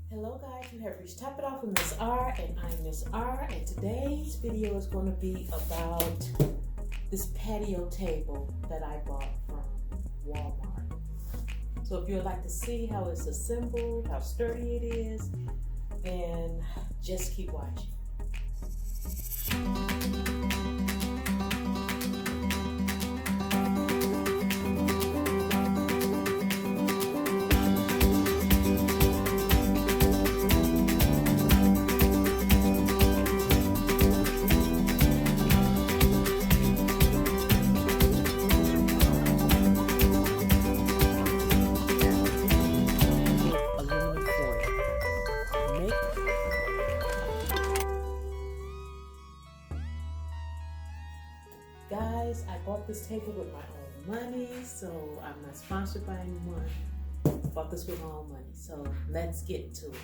Hello guys, you have reached Top It Off with Miss R, and I'm Miss R, and today's video is going to be about this patio table that I bought from Walmart. So if you'd like to see how it's assembled, how sturdy it is, then just keep watching. Guys, I bought this table with my own money, so I'm not sponsored by anyone. I bought this with my own money, so let's get to it.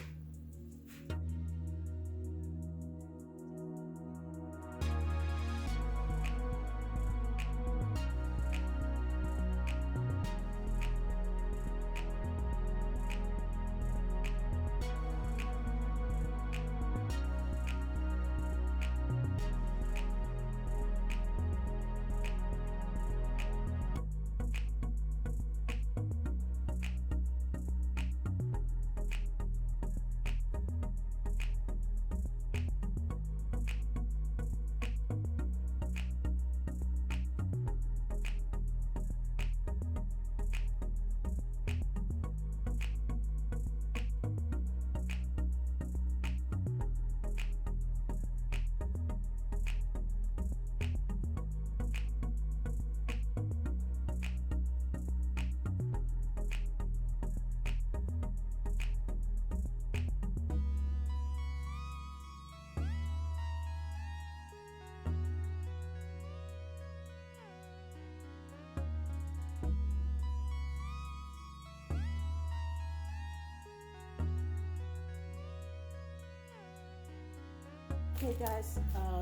Okay guys,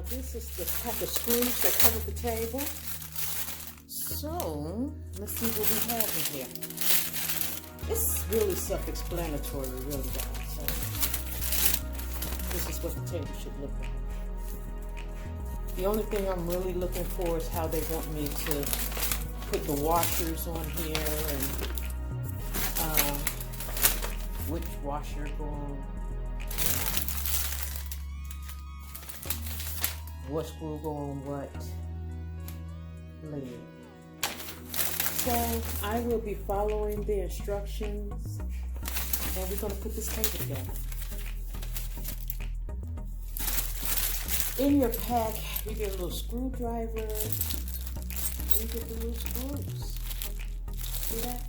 this is the pack of screws that cover the table. So, let's see what we have in here. It's really self-explanatory, really guys. So, this is what the table should look like. The only thing I'm really looking for is how they want me to put the washers on here and which washer go on. What screw go on what lid. So I will be following the instructions and we're going to put this table together. In your pack, you get a little screwdriver and you get the little screws. See that?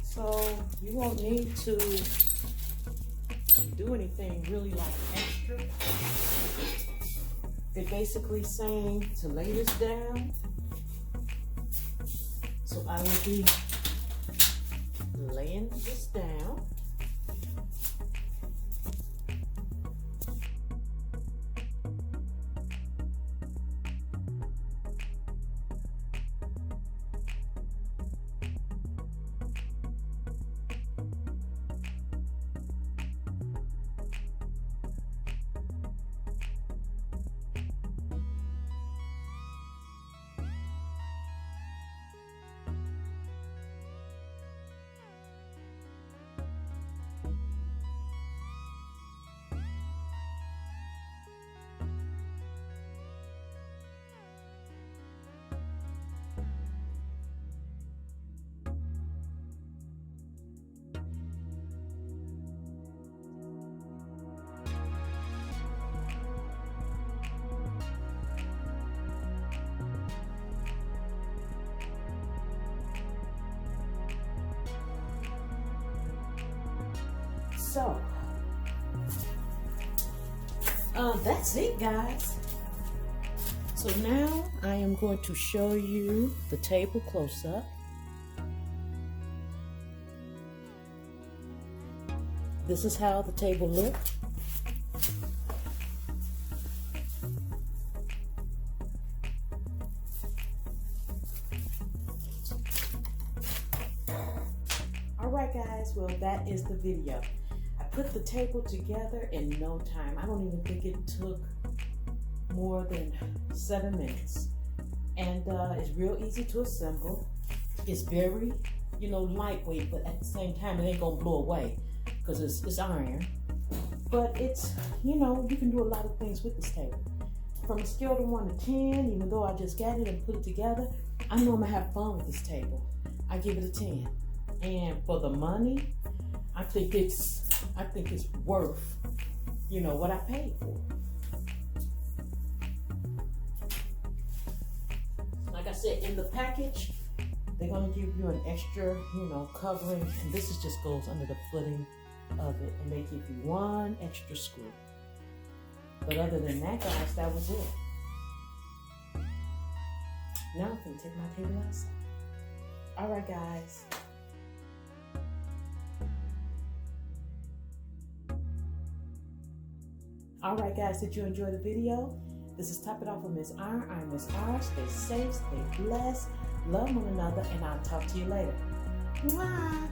So you won't need to do anything really like extra. They're basically saying to lay this down. So I will be laying this down. So, that's it guys. So now I am going to show you the table close up. This is how the table looks. Alright guys, well that is the video. I put the table together in no time. I don't even think it took more than 7 minutes. And it's real easy to assemble. It's very, lightweight, but at the same time, it ain't gonna blow away because it's iron. But it's, you can do a lot of things with this table. From a scale of 1 to 10, even though I just got it and put it together, I know I'm gonna have fun with this table. I give it a 10. And for the money, I think it's worth, what I paid for. Like I said, in the package, they're gonna give you an extra, covering, and this just goes under the footing of it, and they give you 1 extra screw. But other than that, guys, that was it. Now I'm gonna take my table outside. All right, guys. All right, guys, did you enjoy the video? This is Top It Off with Miss R. I'm Miss R. Stay safe, stay blessed, love one another, and I'll talk to you later. Mwah!